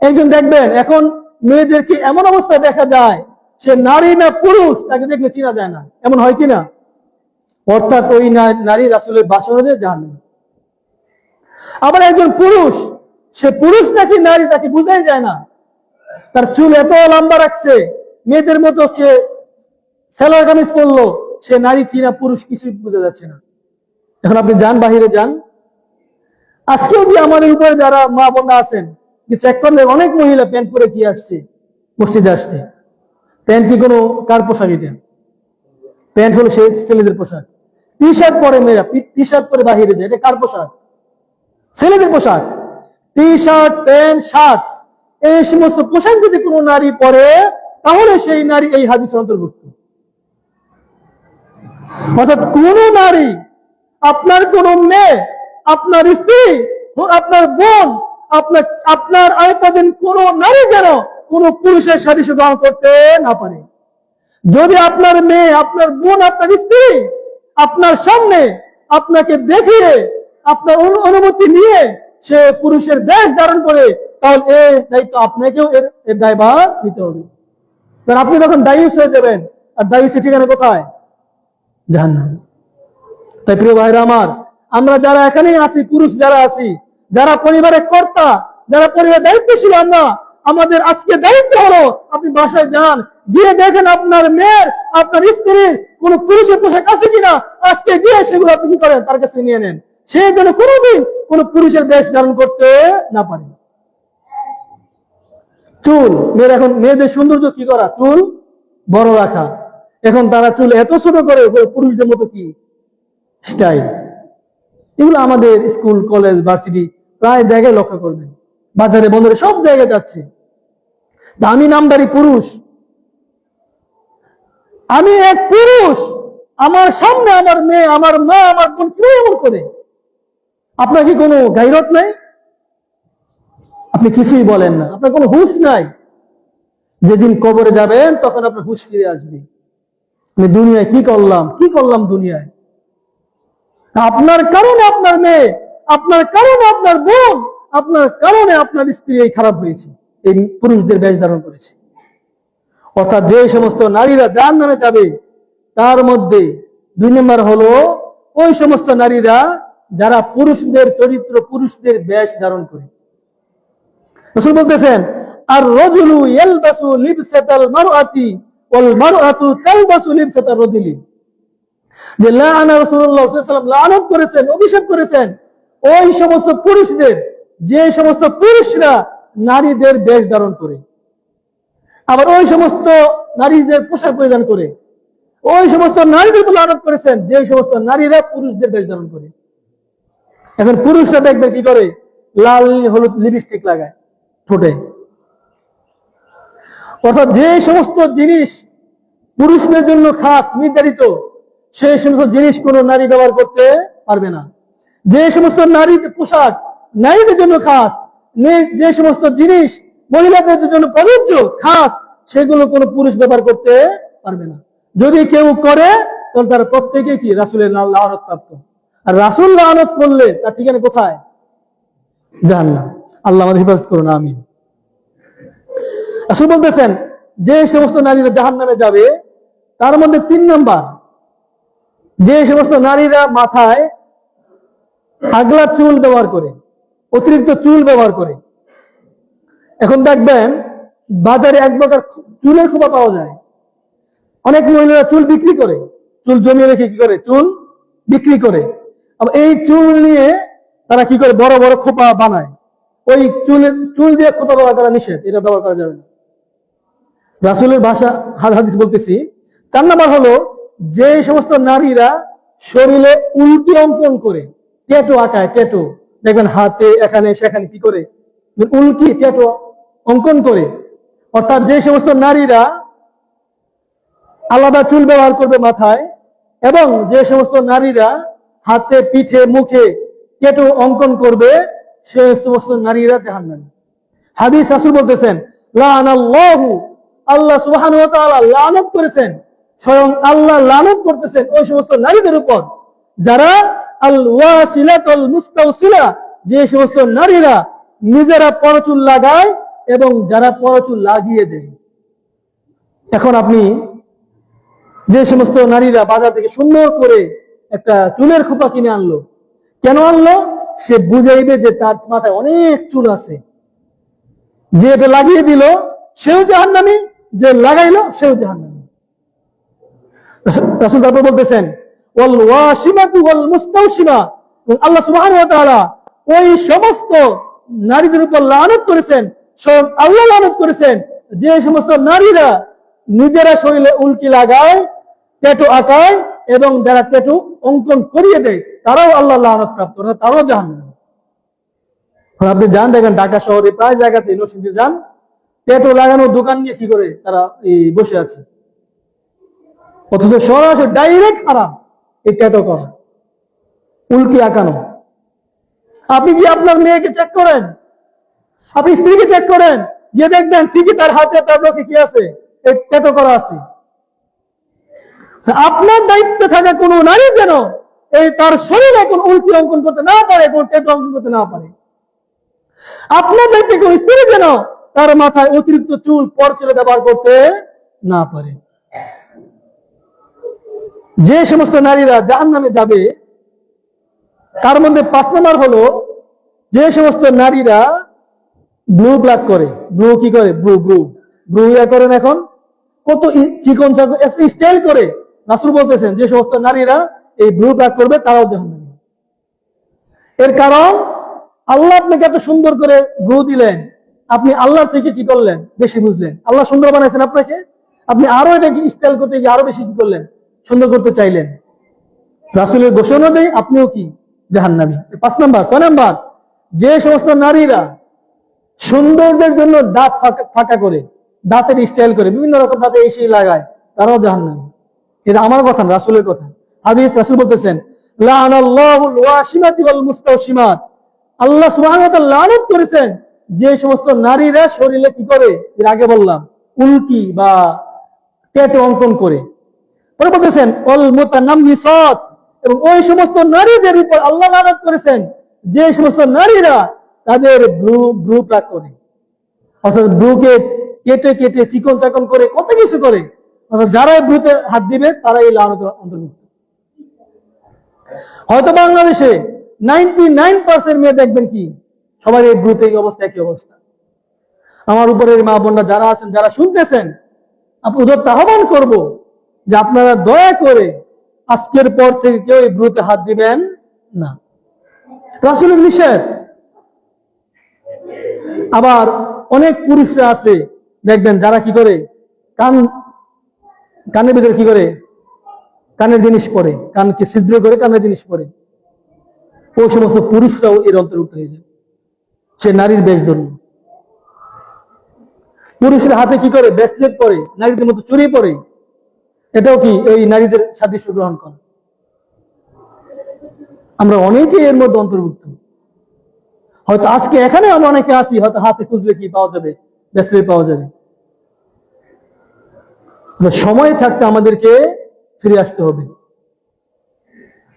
[SPEAKER 1] একজন দেখবেন এখন মেয়েদেরকে এমন অবস্থায় দেখা যায় সে নারী না পুরুষ, তাকে দেখলে চেনা যায় না, এমন হয় কিনা? অর্থাৎ ওই নারী রাসূলের বাসনাতে জাহান্নামী। আবার একজন পুরুষ, সে পুরুষ নাকি নারী তাকে বোঝাই যায় না, তার চুল এত লম্বা রাখছে, মেয়েদের মতো সে সেলোয়ার কামিজ পরলো, সে নারী কিনা পুরুষ কিছু বোঝা যাচ্ছে না। এখন আপনি যান, বাহিরে যান, আজকেও কি আমাদের উপরে যারা মা বোনা আছেন, চেক করলে অনেক মহিলা প্যান্ট পরে কি আসছে মসজিদে আসছে। প্যান্ট কি কোনো কার পোশাক? এটা প্যান্ট হলো সেই ছেলেদের পোশাক। টি শার্ট পরে মেয়েরা, টি শার্ট পরে বাহিরে যায়, এটা কার পোশাক? ছেলেদের পোশাক। টি শার্ট, প্যান্ট, শার্ট, এই সমস্ত পোশাক যদি কোনো নারী পরে, তাহলে সেই নারী এই হাদিসের অন্তর্ভুক্ত। অর্থাৎ কোন নারী, আপনার কোন মেয়ে, আপনার স্ত্রী, আপনার বোন, আপনার আয়ত্তাধীন কোন নারী যেন কোন পুরুষের সাদৃশ্য গ্রহণ করতে না পারে। যদি আপনার মেয়ে, আপনার বোন, আপনার স্ত্রী আপনার সামনে আপনাকে দেখিয়ে, আপনার অনুমতি নিয়ে সে পুরুষের বেশ ধারণ করে, তাহলে এই দায়িত্ব আপনাকেও এর দায়ভার নিতে হবে। কারণ আপনি তখন দায়ুস হয়ে যাবেন, আর দায়ুসের ঠিকানা কোথায়? জাহান্নাম। তাই প্রিয় ভাইরা আমার, আমরা যারা এখানে আছি, পুরুষ যারা আছি, যারা পরিবারের কর্তা, যারা পরিবারের দায়িত্বশীল, আমরা, আমাদের আজকে দায়িত্ব হলো, আপনি বাসায় যান, গিয়ে দেখেন আপনার মেয়ের, আপনার স্ত্রীর কোন পুরুষের পোশাক আছে কিনা, আজকে গিয়ে সেগুলো আপনি কি করেন? তার কাছে নিয়ে নেন, সে যেন কোনোদিন কোন পুরুষের বেশ ধারণ করতে না পারে। চুল, এখন মেয়েদের সৌন্দর্য কি করা? চুল বড় রাখা। এখন তারা চুল এত ছোট করে, পুরুষদের মতো কি স্টাইল। এগুলো আমাদের স্কুল, কলেজ, ভার্সিটি প্রায় জায়গায় লক্ষ্য করবেন, বাজারে, বন্দরে, সব জায়গায় যাচ্ছে। আমি নামদারি পুরুষ, আমি এক পুরুষ, আমার সামনে আমার মেয়ে, আমার মা, আমার বোন কেউ এমন করে? আপনার কি কোনো গাইরত নাই? আপনি কিছুই বলেন না, আপনার কোনো হুঁশ নাই। যেদিন কবরে যাবেন তখন আপনার হুঁশ ফিরে আসবে। আমি দুনিয়ায় কি করলাম দুনিয়ায়? আপনার কারণে আপনার মেয়ে, আপনার কারণে আপনার বোন, আপনার কারণে আপনার স্ত্রী এই খারাপ হয়েছে, এই পুরুষদের বেশ ধারণ করেছে। অর্থাৎ যে সমস্ত নারীরা জাহান্নামে যাবে, তার মধ্যে 2 নম্বর হলো ওই সমস্ত নারীরা যারা পুরুষদের চরিত্র, পুরুষদের বেশ ধারণ করে। রাসূল বলতেছেন, আর রাজুলু ইয়ালবাসু লিবসাতাল মারআতি ওয়াল মারআতু তালবাসু লিবসাতার রাজুলি, যে লাআনা রাসূলুল্লাহ সাল্লাল্লাহু আলাইহি ওয়াসাল্লাম লানত করেছেন, অভিশাপ করেছেন ওই সমস্ত পুরুষদের, যে সমস্ত পুরুষরা নারীদের বেশ ধারণ করে, আবার ওই সমস্ত নারীদের পোশাক পরিধান করে, ওই সমস্ত নারীদের লানত করেছেন যে সমস্ত নারীরা পুরুষদের বেশ ধারণ করে। এখন পুরুষরা দেখবে কি করে, লাল হলুদ লিপস্টিক লাগায় ঠোঁটে। অর্থাৎ যে সমস্ত জিনিস পুরুষদের জন্য খাস নির্ধারিত, সেই সমস্ত জিনিস কোন নারী ব্যবহার করতে পারবে না। যে সমস্ত নারী পোশাক নারীদের জন্য খাস, যে সমস্ত জিনিস মহিলাদের জন্য প্রযোজ্য খাস, সেগুলো কোনো পুরুষ ব্যবহার করতে পারবে না। যদি কেউ করে তাহলে তারা প্রত্যেকে কি রাসূলের লানত প্রাপ্ত। আর রাসূল লানত করলে তার ঠিকানা কোথায়? জাহান্নাম। আল্লাহ আমাদের হেফাজত করুন, আমিন। রাসূল বলতেছেন যে সমস্ত নারীরা জাহান্নামে যাবে তার মধ্যে 3 নাম্বার, যে সমস্ত নারীরা মাথায় আগলা চুল ব্যবহার করে, অতিরিক্ত চুল ব্যবহার করে। এখন দেখবেন বাজারে এক প্রকার চুলের খোপা পাওয়া যায়। অনেক মহিলারা চুল বিক্রি করে, চুল জমিয়ে রেখে কি করে, চুল বিক্রি করে। আবার এই চুল নিয়ে তারা কি করে, বড় বড় খোপা বানায়। ওই চুল দিয়ে খোপা ব্যবহার করা নিষেধ, এটা ব্যবহার করা যাবে না। রাসূলের ভাষা হাদিস বলতেছি। 4 নাম্বার হলো যে সমস্ত নারীরা শরীরে উল্কি অঙ্কন করে, ট্যাটু আঁকায়, ট্যাটু দেখবেন হাতে এখানে সেখানে কি করে উল্কি ট্যাটু অঙ্কন করে। অর্থাৎ যে সমস্ত নারীরা আলাদা চুল ব্যবহার করবে মাথায়, এবং যে সমস্ত নারীরা হাতে পিঠে মুখে ট্যাটু অঙ্কন করবে, সেই সমস্ত নারীরা জাহান্নামী। হাদিস রাসূল বলতেছেন লাআনাল্লাহু, আল্লাহ সুবহানাহু ওয়া তাআলা লানত করেছেন, স্বয়ং আল্লাহ লানত করতেছেন ওই সমস্ত নারীদের উপর যারা আল ওয়াসিলাতুল মুস্তাওসিলা, যে সমস্ত নারীরা নিজেরা পরচুল লাগায় এবং যারা পরচুল লাগিয়ে দেয়। এখন আপনি যে সমস্ত নারীরা বাজার থেকে সুন্দর করে একটা চুলের খোপা কিনে আনলো, কেন আনলো? সে বুঝাইবে যে তার মাথায় অনেক চুল আছে। যে এটা লাগিয়ে দিল সেও জাহান্নামী, যে লাগাইলো সেও জাহান্নামী। রাসূল তারপর বলতেছেন ওয়াল ওয়াশিমাতু ওয়াল মুস্তাওশিমা, আল্লাহ সুবহানাহু ওয়া তাআলা ওই সমস্ত নারীদের উপর লানত করেছেন, স্বয়ং আল্লাহ লানত করেছেন যে সমস্ত নারীরা নিজেরা শরীরে উল্কি লাগায়, ট্যাটু আঁকায় এবং যারা ট্যাটু অঙ্কন করিয়ে দেয়, তারাও আল্লাহ লানত প্রাপ্ত, তারাও জাহান্নামী। আপনি যান দেখেন ঢাকা শহরে প্রায় জায়গাতে নরসিংদী যান, ট্যাটু লাগানো দোকান নিয়ে কি করে তারা বসে আছে, অথচ সরাসরি ডাইরেক্ট হারাম এই ট্যাটু করা, উল্কি আঁকানো। আপনি কি আপনার মেয়েকে চেক করেন, আপনি স্ত্রীকে চেক করেন, গিয়ে দেখবেন ঠিকই তার হাতে তার লোকে কি আছে, এই ট্যাটু করা আছে। আপনার দায়িত্বে থাকা কোন নারী যেন এই তার শরীরে কোন উল্কি অঙ্কন করতে না পারে, কোন ট্যাটু অঙ্কন করতে না পারে। আপনার দায়িত্বে কোন স্ত্রী যেন তার মাথায় অতিরিক্ত চুল পরচুলে ব্যবহার করতে না পারে। যে সমস্ত নারীরা জাহান্নামে যাবে তার মধ্যে 5 নাম্বার হলো যে সমস্ত নারীরা ব্লু ব্ল্যাক করে, ব্লু কি করে, ব্লু ইয়া করেন, এখন কত চিকন স্টাইল করে। রাসূল বলতেছেন যে সমস্ত নারীরা এই ব্লু ব্ল্যাক করবে তারাও জাহান্নামী। এর কারণ আল্লাহ আপনাকে এত সুন্দর করে ব্লু দিলেন, আপনি আল্লাহর থেকে কি করলেন, বেশি বুঝলেন। আল্লাহ সুন্দর বানাইছেন আপনাকে, আপনি আরো এটাকে স্টাইল করতে গিয়ে আরো বেশি কি করলেন, সুন্দর করতে চাইলেন। রাসূলের ঘোষণা দেয় আপনিও কি জাহান্নামী। 5 নাম্বার। 6 নাম্বার, যে সমস্ত নারীরা সৌন্দর্যের জন্য দাঁত ফাঁকা করে, দাঁতের স্টাইল করে, বিভিন্ন রকম দাঁতে এসে লাগায়, তারাও জাহান্নামী। এটা আমার কথা না, রাসূলের কথা। হাদিস রাসূল বলতেছেন লাআনাল্লাহুল ওয়াশিমাতি ওয়াল মুস্তাওশিমাত, আল্লাহ সুবহানাহু ওয়া তাআলা লানত করেছেন যে সমস্ত নারীরা শরীরে কি করে, এর আগে বললাম উল্কি বা ট্যাটু অঙ্কন করে। পরে বলতেছেন ওয়াল মুতানাম্মিসাত, এবং ওই সমস্ত নারীদের উপর আল্লাহ লানত করেছেন যে সমস্ত নারীরা তাদের ব্রু প্লাক করে, অর্থাৎ ব্রুকে কেটে কেটে চিকন চাকন করে কত কিছু করে। অর্থাৎ যারা ব্রুতে হাত দিবে তারা এই লানতের অন্তর্ভুক্ত। হয়তো বাংলাদেশে 99% মেয়ে দেখবেন কি সবাই এই ব্রুতে এই অবস্থা, একই অবস্থা। আমার উপরের মা বোনরা যারা আছেন, যারা শুনতেছেন, উদাত্ত আহ্বান করব যে আপনারা দয়া করে আজকের পর থেকে কেউ এই ব্রুতে হাত দিবেন না। রাসূলের নিষেধ। আবার অনেক পুরুষরা আছে দেখবেন যারা কি করে, কানের ভিতরে কি করে, কানের জিনিস পরে, কানকে ছিদ্র করে কানের জিনিস পরে। ওই সমস্ত পুরুষরাও এর অন্তর্ভুক্ত হয়ে যায়। সে নারীর বেশ ধর্ম। পুরুষের হাতে কি করে, ব্রেসলেট পরে, নারীদের মতো চুরি পরে। এটাও কি এই নারীদের সাদৃশ্য গ্রহণ করে। আমরা অনেকে এর মধ্যে অন্তর্ভুক্ত। হয়তো আজকে এখানে আমরা অনেকে আছি, হয়তো হাতে খুঁজলে কি পাওয়া যাবে, ব্রেসলেট পাওয়া যাবে। সময় থাকতে আমাদেরকে ফিরে আসতে হবে।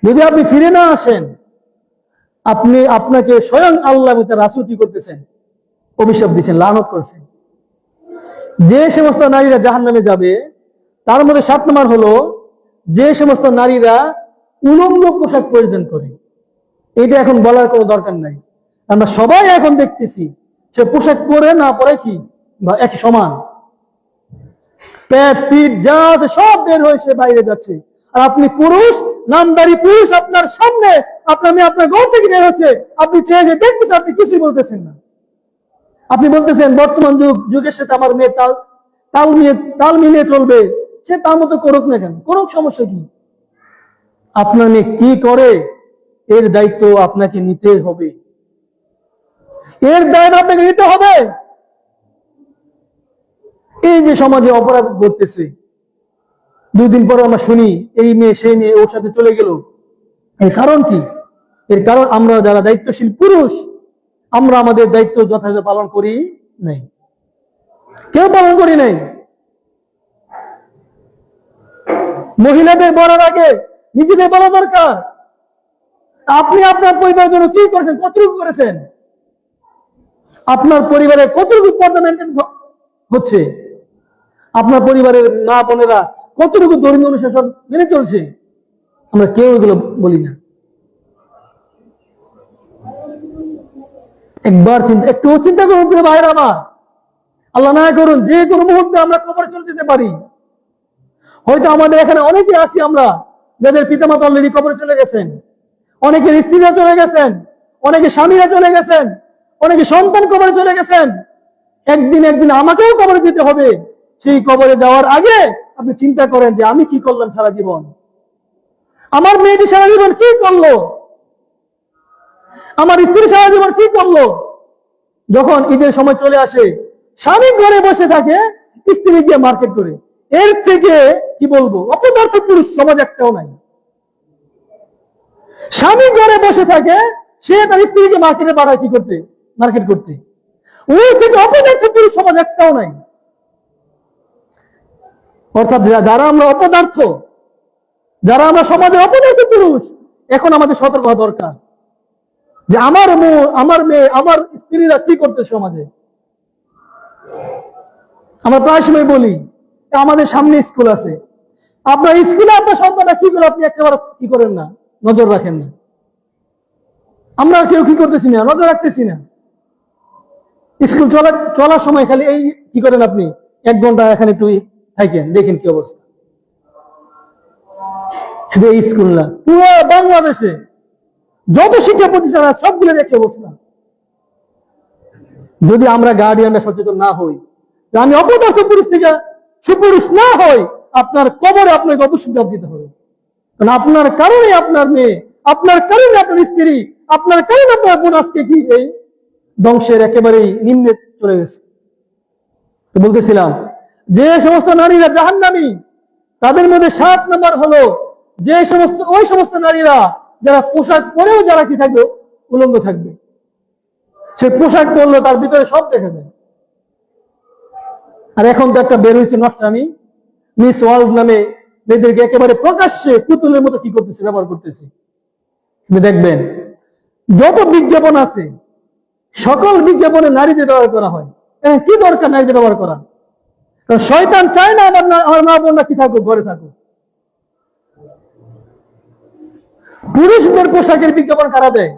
[SPEAKER 1] যদি আপনি ফিরে না আসেন, আপনাকে স্বয়ং আল্লাহ রাসূল কি করতেছেন, অভিশাপ দিচ্ছেন, লানত করছেন। যে সমস্ত নারীরা জাহান্নামে যাবে তার মধ্যে 7 নম্বর হলো যে সমস্ত নারীরা উলঙ্গ পোশাক পরিধান করে। এটা এখন বলার কোনো দরকার নাই, আমরা সবাই এখন দেখতেছি সে পোশাক পরে না পরে কি একই সমান। পেট পিঠ যা আছে সব বের হয়ে সে বাইরে যাচ্ছে। আর আপনি পুরুষ, নামদারি পুরুষ, আপনার সামনে আপনার মেয়ে আপনার ঘর থেকে বের হচ্ছে, আপনি চেয়ে যে দেখতেছেন, আপনি কিছুই বলতেছেন না। আপনি বলতেছেন বর্তমান যুগের সাথে আমার মেয়ে তাল মিলিয়ে চলবে, সে তার মতো করুক না কেন, করুক, সমস্যা কি? আপনার মেয়ে কি করে এর দায়িত্ব আপনাকে নিতে হবে, এর দায়িত্ব আপনাকে নিতে হবে। এই যে সমাজে অপরাধ ঘটতেছে, 2 দিন পর আমরা শুনি এই মেয়ে সেই মেয়ে ওর সাথে চলে গেল। এর কারণ কি? এর কারণ আমরা যারা দায়িত্বশীল পুরুষ, আমরা আমাদের দায়িত্ব যথাযথ পালন করি নাই, কেউ পালন করি নাই। মহিলাদের বলার আগে নিজেদের বলা দরকার। আপনি আপনার পরিবারের জন্য কি করেছেন, কতটুকু করেছেন, আপনার পরিবারের কতটুকু পর্দা মেনটেন হচ্ছে, আপনার পরিবারের মা বোনেরা কতটুকু ধর্মীয় অনুশাসন মেনে চলছে, আমরা কেউ এগুলো বলি না। একটু চিন্তা করুন প্রিয় ভাইরা আমার। আল্লাহ না করুন যে কোনো মুহূর্তে আমরা কবরে চলে যেতে পারি। হয়তো আমাদের এখানে অনেকে আছি আমরা যাদের পিতামাতা অলরেডি কবরে চলে গেছেন, অনেকের স্ত্রীরা চলে গেছেন, অনেকে স্বামীরা চলে গেছেন, অনেকে সন্তান কবরে চলে গেছেন। একদিন আমাকেও কবরে যেতে হবে। সেই কবরে যাওয়ার আগে আপনি চিন্তা করেন যে আমি কি করলাম সারা জীবন, আমার মেয়েটি সারা জীবন কি করলো, আমার স্ত্রী সারা জীবন কি করলো। যখন ঈদের সময় চলে আসে, স্বামী ঘরে বসে থাকে, স্ত্রী গিয়ে মার্কেট করে। এর থেকে কি বলবো, অপদার্থ পুরুষ সমাজ একটাও নাই। স্বামী ঘরে বসে থাকে, সে তার স্ত্রীকে মার্কেটে পাঠায় কি করতে, মার্কেট করতে। ওই থেকে অপদার্থ পুরুষ সমাজ একটাও নাই। অর্থাৎ যারা আমরা অপদার্থ, যারা আমরা সমাজের অপদার্থ পুরুষ, এখন আমাদের সতর্ক হওয়া দরকার যে আমার মেয়ে আমার স্ত্রীরা কি করতে সমাজে। আমরা প্রায় সময় বলি আমাদের সামনে স্কুল আছে, আপনার স্কুলে আপনার সন্তানরা কি করে আপনি একেবারে কি করেন না, নজর রাখেন না। আমরা কেউ কি করতেছি না, নজর রাখতেছি না। স্কুল চলার সময় খালি এই কি করেন আপনি 1 ঘন্টা এখানে একটু থাকেন, দেখেন কি অবস্থা। শুধু এই স্কুল না, পুরো বাংলাদেশে যত শিক্ষা প্রতিষ্ঠান আছে সবগুলো দেখে অবস্থা। যদি আমরা গার্ডিয়ানরা সচেতন না হই, আমি অপদার্থ পুরুষ থেকে সুপুরুষ না হই, আপনার কবরে আপনাকে অবশ্যই জবাব দিতে হবে। কারণ আপনার কারণে আপনার মেয়ে, আপনার কারণে আপনার স্ত্রী, আপনার কারণে আপনার বোন আজকে কি এই ধ্বংসের একেবারেই নিম্নে চলে গেছে। বলতেছিলাম যে সমস্ত নারীরা জাহান্নামী, তাদের মধ্যে 7 নম্বর হলো ওই সমস্ত নারীরা যারা পোশাক পরেও যারা কি থাকবে, উলঙ্গ থাকবে। সে পোশাক পরলো তার ভিতরে সব দেখা যায়। আর এখন তো একটা বের হয়েছে নষ্টামি, মিস ওয়ার্ল্ড নামে মেয়েদেরকে একেবারে প্রকাশ্যে পুতুলের মতো কি করতেছে, ব্যবহার করতেছে। দেখবেন যত বিজ্ঞাপন আছে সকল বিজ্ঞাপনে নারীদের ব্যবহার করা হয়। কি দরকার নারীদের ব্যবহার করা? কারণ শয়তান চায় না আমার মা বোনরা কি থাকুক, ঘরে থাকুক। পুরুষদের পোশাকের বিজ্ঞাপন কারা দেয়?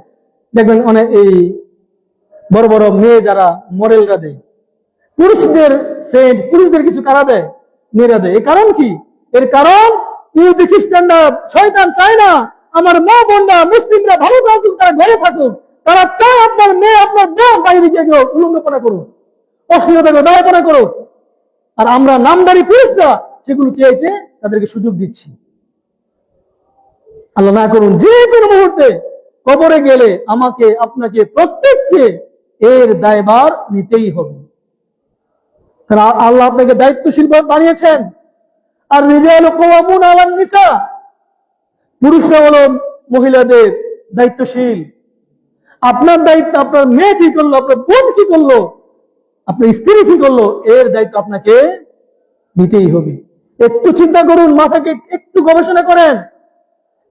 [SPEAKER 1] দেখবেন অনেক এই বড় বড় মেয়ে যারা মডেলরা দেয়। পুরুষদের সেন্ট, পুরুষদের কিছু কারা দেয়? মেরে দেয়। এর কারণ কি? এর কারণ ইহুদি খ্রিস্টানরা, শয়তান চায় না আমার মা বোনরা, মুসলিমরা ভালো থাকুক, তারা ঘরে থাকুক। তারা চায় আপনার মেয়ে, আপনার বোন বাইরে গিয়ে উলঙ্গপনা করুক, অশ্লীলতা ব্যবহার করুক। আর আমরা নামদারি পুরুষরা সেগুলো চেয়েছে তাদেরকে সুযোগ দিচ্ছি। আল্লাহ না করুন, যে কোনো মুহূর্তে কবরে গেলে আমাকে আপনাকে প্রত্যেককে এর দায়ভার নিতেই হবে। কারণ আল্লাহ আপনাকে দায়িত্বশীল বানিয়েছেন। আর রিজালু কাওয়ামুন আলান নিসা, পুরুষরা হলো মহিলাদের দায়িত্বশীল। আপনার দায়িত্ব, আপনার মেয়ে কি করলো, আপনার বোন কি করলো, আপনার স্ত্রী কি করলো, এর দায়িত্ব আপনাকে নিতেই হবে। একটু চিন্তা করুন, মাথাকে একটু গবেষণা করেন।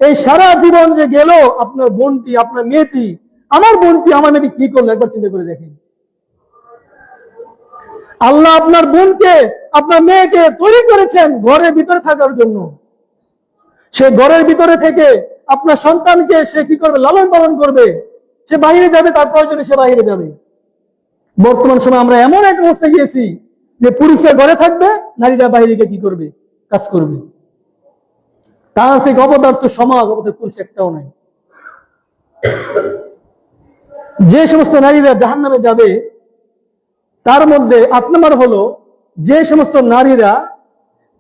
[SPEAKER 1] এই সারা জীবন যে গেল, আপনার বোনটি, আপনার মেয়েটি, আমার বোনটি, আমার মেয়েটি কি করলো, একবার চিন্তা করে দেখেন। আল্লাহ আপনার বোনকে, আপনার মেয়েকে তৈরি করেছেন ঘরের ভিতরে থাকার জন্য। সে ঘরের ভিতরে থেকে আপনার সন্তানকে সে কি করবে, লালন পালন করবে। সে বাইরে যাবে, তার প্রয়োজনে সে বাইরে যাবে। বর্তমান সময় আমরা এমন এক অবস্থায় গিয়েছি যে পুরুষরা ঘরে থাকবে, নারীরা বাইরে গিয়ে কি করবে, কাজ করবে। তার থেকে অপদার্থ সমাজ, অপদার্থ পুরুষ একটাও নাই। যে সমস্ত নারীরা জাহান্নামে যাবে তার মধ্যে 8 নম্বর হলো, যে সমস্ত নারীরা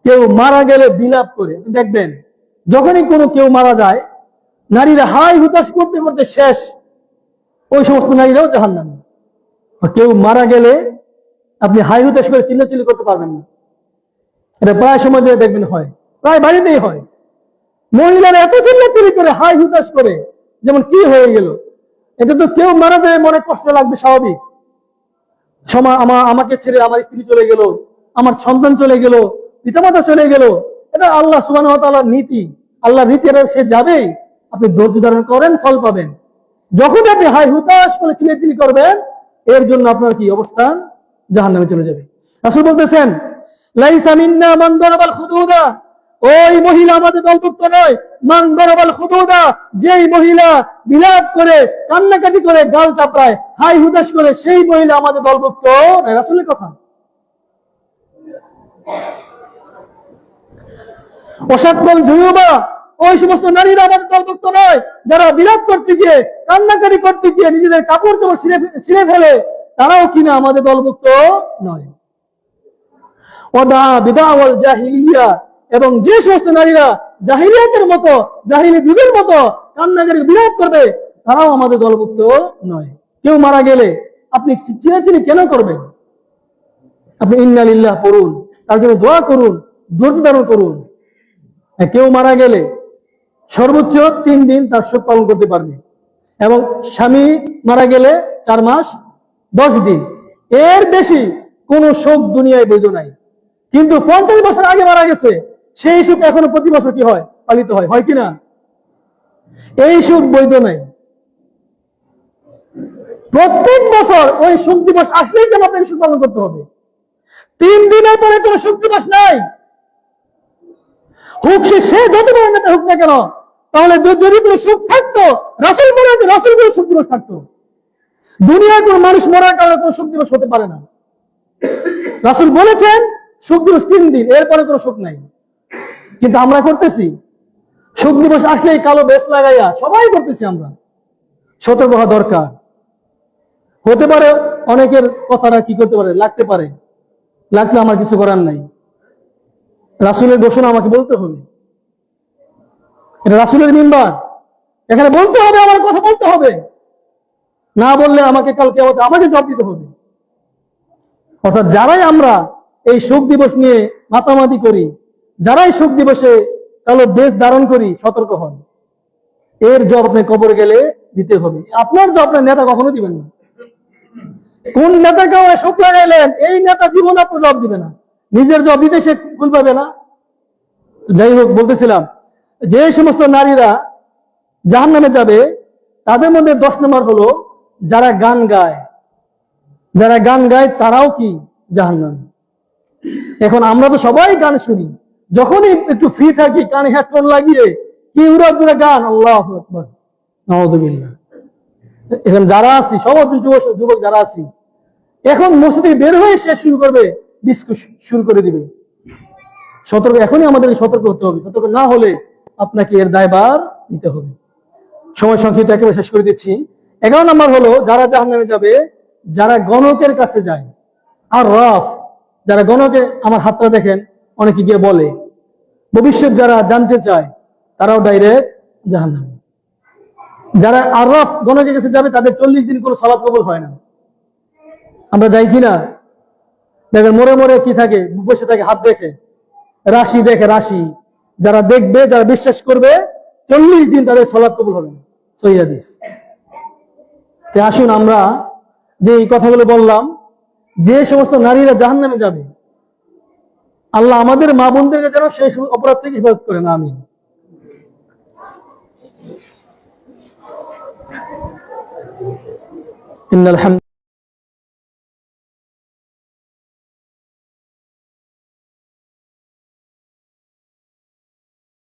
[SPEAKER 1] কেউ মারা গেলে বিলাপ করে। দেখবেন যখনই কোনো কেউ মারা যায়, নারীরা হাই হুতাশ করতে করতে শেষ, ওই সমস্ত নারীরাও জাহান্নামে। কেউ মারা গেলে আপনি হাই হুতাশ করে চিল্লাচিল্লি করতে পারবেন না। এটা প্রায় সময় দেখবেন হয়, প্রায় বাড়িতেই হয়। মহিলারা এত চিল্লাচিল্লি করে, হাই হুতাশ করে, যেমন কি হয়ে গেল। এটা তো কেউ মারা যায় মনে কষ্ট লাগবে, স্বাভাবিক। আমাকে ছেড়ে আমার স্ত্রী চলে গেল, আমার সন্তান চলে গেল, পিতামাতা চলে গেল। এটা আল্লাহ সুবহানাহু ওয়া তাআলার নীতি। আল্লাহর নীতি, এটা সে যাবেই। আপনি ধৈর্য ধারণ করেন, ফল পাবেন। যখন আপনি হাই হুতাশ করে চিল্লাচিল্লি করবেন, এর জন্য আপনার কি অবস্থান, জাহান্নামে চলে যাবে। রাসূল বলতেছেন, লাইসা মিন্না মান দারাবাল খুদুদা, ওই মহিলা আমাদের দলভুক্ত নয়। মান দারাবাল খুদুদা, যেই মহিলা বিলাপ করে, কান্নাকাটি করে, গাল চাপড়ায়, হাই হুতাশ করে, সেই মহিলা আমাদের দলভুক্ত নয়। রাসূলের কথা। অসাকল জুয়ুবা, ওই সমস্ত নারীরা আমাদের দলভুক্ত নয় যারা বিলাপ করতে গিয়ে, কান্নাকাটি করতে গিয়ে নিজেদের কাপড় চোপড় ছিঁড়ে ফেলে, তারাও কিনা আমাদের দলভুক্ত নয়। ওয়াদা বিদাওয়াল জাহিলিয়া, এবং যে সমস্ত নারীরা জাহিলিয়াতের মতো, জাহিলি যুগের মতো কান্নাকাটি বিলাপ করবে, তারাও আমাদের দলভুক্ত নয়। কেউ মারা গেলে আপনি চিল্লাচিল্লি কেন করবেন? আপনি ইন্না লিল্লাহ পড়ুন, তার জন্য দোয়া করুন, ধৈর্য ধারণ করুন। কেউ মারা গেলে সর্বোচ্চ 3 দিন তার শোক পালন করতে পারবে, এবং স্বামী মারা গেলে 4 মাস 10 দিন। এর বেশি কোন শোক দুনিয়ায় বৈধ নাই। কিন্তু 50 বছর আগে মারা গেছে, সেই শোক এখনো প্রতি বছর কি হয়, পালিত হয়, হয় কিনা? এই শোক বৈধ নাই। প্রত্যেক বছর ওই শোক দিবস আসলেই কেন আপনাকে শোক পালন করতে হবে? 3 দিনের পরে কোনো শোক দিবস নাই। হোক সে যত বড় নেতা হোক না কেন, তাহলে যদি কোনো সুখ থাকতো, রাসূল মরে, রাসূল কোনো সুখ দিবস থাকতো। দুনিয়ায় কোন মানুষ মরার কারণে কোনো সুখ দিবস হতে পারে না। রাসূল বলেছেন সুখ দিবস 3 দিন, এরপরে কোনো সুখ নাই। কিন্তু আমরা করতেছি, সুখ দিবস আসলেই কালো বেশ লাগাইয়া সবাই করতেছি আমরা। সতর্ক হওয়া দরকার। হতে পারে অনেকের কথাটা কি করতে পারে, লাগতে পারে, লাগলে আমার কিছু করার নাই। রাসূলের ঘোষণা আমাকে বলতে হবে, এটা রাসূলের মিম্বার, এখানে বলতে হবে, আমার কথা বলতে হবে। না বললে আমাকে কালকে আমাকে জবাব দিতে হবে। অর্থাৎ যারাই আমরা এই শোক দিবস নিয়ে মাতামাতি করি, যারাই শোক দিবসে কালো বেশ ধারণ করি, সতর্ক হন। এর জবাব আপনি কবর গেলে দিতে হবে। আপনার জবাব আপনার নেতা কখনো দিবেন না। কোন নেতাকে শোক লাগাইলেন, এই নেতা জীবন আপনার জবাব দিবে না, নিজের জবাব দিতে সে ভুল পাবে না। যাই হোক, বলতেছিলাম যে সমস্ত নারীরা জাহান্নামে যাবে, তাদের মধ্যে 10 নম্বর হলো যারা গান গায়। যারা গান গায় তারাও কি জাহান্নামে। এখন আমরা তো সবাই গান শুনি, যখনই একটু ফ্রি থাকি কানে হেডফোন লাগিয়ে কি উড়াধুরা গান, আল্লাহু আকবার, নাউযুবিল্লাহ। এখন যারা আছি, সমস্ত যুবক যারা আছি, এখন মসজিদ থেকে বের হয়ে সে শুরু করবে, ডিস্কো শুরু করে দিবে। সতর্ক, এখনই আমাদের সতর্ক হতে হবে। সতর্ক না হলে আপনাকে এর দায়ভার নিতে হবে। সময় সংক্ষিপ্ত, একেবারে শেষ করে দিচ্ছি। 11 নম্বর হলো যারা জাহান্নামে যাবে, যারা গণকের কাছে যায়। আর রাফ, যারা গণকে, আমার হাতটা দেখেন, অনেকে গিয়ে বলে, ভবিষ্যৎ যারা জানতে চায় তারাও ডাইরেক্ট জাহান্নামে। যারা আররাফ গণকের কাছে যাবে তাদের 40 দিন কোনো সালাত কবুল হয় না। আমরা যাই কিনা? দেখেন মোড়ে মোড়ে কি থাকে, বসে থাকে, হাত দেখে, রাশি দেখে, রাশি। যারা দেখবে, যারা বিশ্বাস করবে, 40 দিন তাদের সালাত কবুল হবে না। সহিহ হাদিস। আসুন আমরা যে এই কথাগুলো বললাম, যে সমস্ত নারীরা জাহান্নামে যাবে, আল্লাহ আমাদের মা বোনদেরকে যেন সেই অপরাধ থেকে হেফাজত করেন। আমিন। ইন্নাল হামদ।